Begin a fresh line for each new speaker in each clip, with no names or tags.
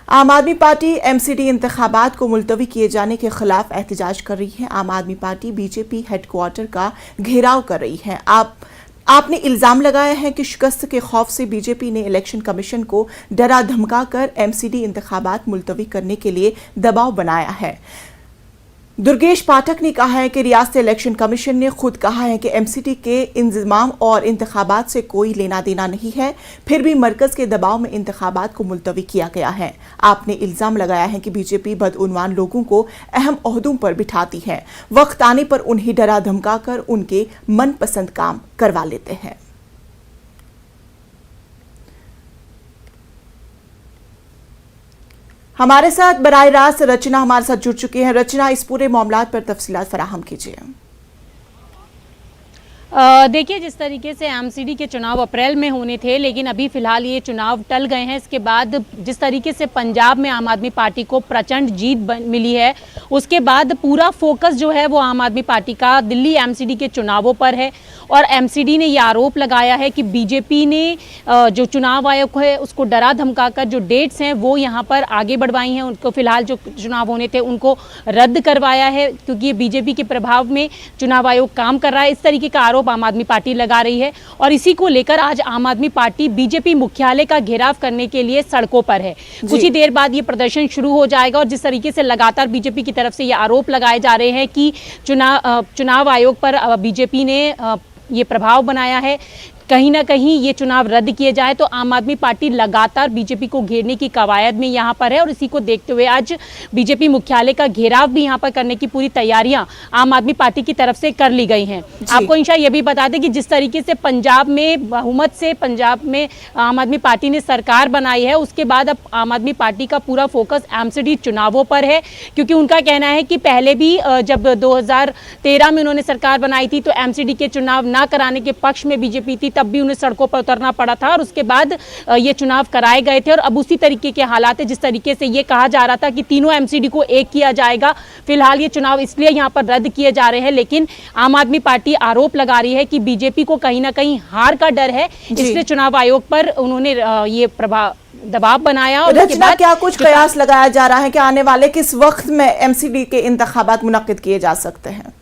आम आदमी party MCD इंतखाबात को मुलतवी किए जाने के खिलाफ एहतजाज कर रही है। आम आदमी पार्टी बीजेपी हेडक्वार्टर का घेराव कर रही है। आपने इल्जाम लगाया है कि शिकस्त के खौफ से बीजेपी ने इलेक्शन कमीशन को डरा धमकाकर एमसीडी इंतखाबात मुलतवी करने के लिए दबाव बनाया है। दुर्गेश पाठक ने कहा है कि रियासती इलेक्शन कमीशन ने खुद कहा है कि एमसीडी के इंतजाम और इंतखाबात से कोई लेना देना नहीं है, फिर भी मरकज के दबाव में इंतखाबात को मुलतवी किया गया है। आपने इल्जाम लगाया है कि बीजेपी बदउनवान लोगों को अहम ओहदों पर बिठाती है, वक्त आने पर उन्हें डरा धमकाकर उनके मनपसंद काम करवा लेते हैं। हमारे साथ बराह रास्त रचना हमारे साथ जुड़ चुकी हैं। रचना, इस पूरे मामलात पर तफसीलात फराहम कीजिए।
देखिए, जिस तरीके से एमसीडी के चुनाव अप्रैल में होने थे, लेकिन अभी फिलहाल ये चुनाव टल गए हैं। इसके बाद जिस तरीके से पंजाब में आम आदमी पार्टी को प्रचंड जीत मिली है, उसके बाद पूरा फोकस जो है वो आम आदमी पार्टी का दिल्ली एमसीडी के चुनावों पर है। और एमसीडी ने ये आरोप लगाया है कि बीजेपी ने जो चुनाव आयोग है उसको डरा धमकाकर जो डेट्स हैं वो यहाँ पर आगे बढ़वाई हैं। उनको फिलहाल जो चुनाव होने थे उनको रद्द करवाया है, क्योंकि ये बीजेपी के प्रभाव में चुनाव आयोग काम कर रहा है। इस तरीके का आरोप आम आदमी पार्टी लगा रही है और इसी को लेकर आज आम आदमी पार्टी बीजेपी मुख्यालय का घेराव करने के लिए सड़कों पर है। कुछ ही देर बाद ये प्रदर्शन शुरू हो जाएगा। और जिस तरीके से लगातार बीजेपी की तरफ से ये आरोप लगाए जा रहे हैं कि चुनाव आयोग पर बीजेपी ने ये प्रभाव बनाया है, कहीं ना कहीं ये चुनाव रद्द किए जाए, तो आम आदमी पार्टी लगातार बीजेपी को घेरने की कवायद में यहाँ पर है। और इसी को देखते हुए आज बीजेपी मुख्यालय का घेराव भी यहाँ पर करने की पूरी तैयारियां आम आदमी पार्टी की तरफ से कर ली गई हैं। आपको इंशा ये भी बता दें कि जिस तरीके से पंजाब में बहुमत से पंजाब में आम आदमी पार्टी ने सरकार बनाई है, उसके बाद अब आम आदमी पार्टी का पूरा फोकस एमसीडी चुनावों पर है, क्योंकि उनका कहना है कि पहले भी जब 2013 में उन्होंने सरकार बनाई थी तो एमसीडी के चुनाव ना कराने के पक्ष में बीजेपी थी, तब भी उन्हें सड़कों पर उतरना पड़ा था और उसके बाद ये चुनाव कराए गए थे। और अब उसी तरीके के हालात है। जिस तरीके से ये कहा जा रहा था कि तीनों एमसीडी को एक किया जाएगा, फिलहाल ये चुनाव इसलिए यहाँ पर रद्द किए जा रहे हैं। लेकिन आम आदमी पार्टी आरोप लगा रही है कि बीजेपी को कहीं ना कहीं हार का डर है, इसलिए चुनाव आयोग पर उन्होंने ये दबाव बनाया। और
रचना, क्या कुछ कयास लगाया जा रहा है कि आने वाले किस वक्त में एमसीडी के इंतखाबात मुनक्किद किए जा सकते हैं?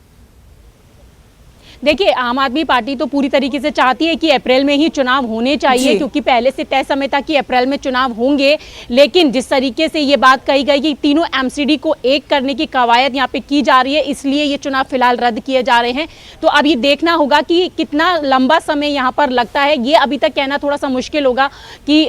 देखिए, आम आदमी पार्टी तो पूरी तरीके से चाहती है कि अप्रैल में ही चुनाव होने चाहिए, क्योंकि पहले से तय समय था कि अप्रैल में चुनाव होंगे। लेकिन जिस तरीके से ये बात कही गई कि तीनों एमसीडी को एक करने की कवायद यहाँ पे की जा रही है, इसलिए ये चुनाव फिलहाल रद्द किए जा रहे हैं। तो अब ये देखना होगा कि कितना लंबा समय यहाँ पर लगता है। ये अभी तक कहना थोड़ा सा मुश्किल होगा कि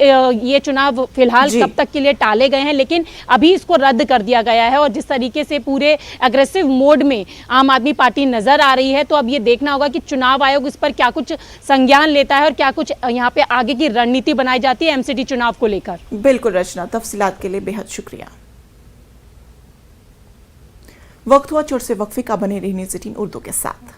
ये चुनाव फिलहाल कब तक के लिए टाले गए हैं, लेकिन अभी इसको रद्द कर दिया गया है। और जिस तरीके से पूरे अग्रेसिव मोड में आम आदमी पार्टी नजर आ रही है, तो अब ये देखना होगा कि चुनाव आयोग इस पर क्या कुछ संज्ञान लेता है और क्या कुछ यहाँ पे आगे की रणनीति बनाई जाती है एमसीडी चुनाव को लेकर।
बिल्कुल रचना, तफसीलात के लिए बेहद शुक्रिया। वक्त हुआ छोटे से वक्फे का, बने रहिए न्यूज़ 18 उर्दू के साथ।